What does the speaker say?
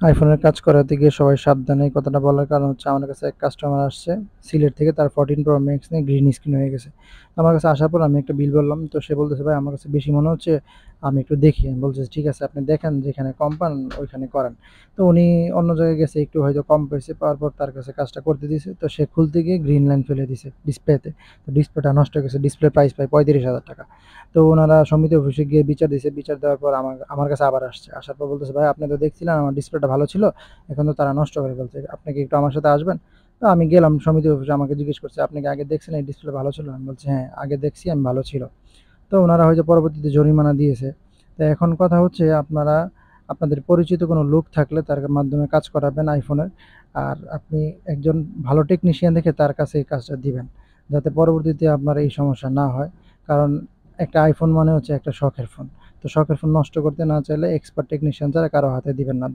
আইফোনের কাজ করাতে গিয়ে সবাই সাবধানে, এই কথাটা বলার কারণ হচ্ছে আমার কাছে এক কাস্টমার আসছে সিলেট থেকে, তার 14 প্রো ম্যাক্স নিয়ে গ্রিন স্ক্রিন হয়ে গেছে। আমার কাছে আসার পর আমি একটা বিল বললাম, তো সে বলতেছে ভাই আমার কাছে বেশি মনে হচ্ছে, আমি একটু দেখি। আমি বলতেছি ঠিক আছে আপনি দেখেন, যেখানে কম পান ওইখানে করেন। তো উনি অন্য জায়গায় গেছে, একটু হয়তো কম পেয়েছে, পাওয়ার পর তার কাছে কাজটা করতে দিয়েছে, তো সে খুলতে গিয়ে গ্রিন লাইন ফেলে দিছে ডিসপ্লেতে। তো ডিসপ্লেটা নষ্ট হয়ে গেছে, ডিসপ্লে প্রাইস প্রায় 35,000 টাকা। তো ওনারা সমিতি অফিসে গিয়ে বিচার দিয়েছে, বিচার দেওয়ার পর আমার আমার কাছে আবার আসছে, আসার পর বলতেছে ভাই আপনি তো দেখছিলেন আমার ডিসপ্লেটা ভালো ছিল, এখন তো তারা নষ্ট করে ফেলছে, আপনি কি একটু আমার সাথে আসবেন? তো আমি গেলাম সমিতি অফিসে, আমাকে জিজ্ঞেস করছে আপনি কি আগে দেখছেন এই ডিসপ্লে ভালো ছিল? আমি বলছি হ্যাঁ আগে দেখছি, আমি ভালো ছিল। তো ওনারা হয়তো পরবর্তীতে জরিমানা দিয়েছে। তো এখন কথা হচ্ছে আপনারা আপনাদের পরিচিত কোনো লোক থাকলে তার মাধ্যমে কাজ করাবেন আইফোনের। আর আপনি একজন ভালো টেকনিশিয়ান দেখে তার কাছে এই কাজটা দিবেন, যাতে পরবর্তীতে আপনার এই সমস্যা না হয়। কারণ একটা আইফোন মানে হচ্ছে একটা শখের ফোন। তো শখের ফোন নষ্ট করতে না চাইলে এক্সপার্ট টেকনিশিয়ান ছাড়া কারো হাতে দিবেন না।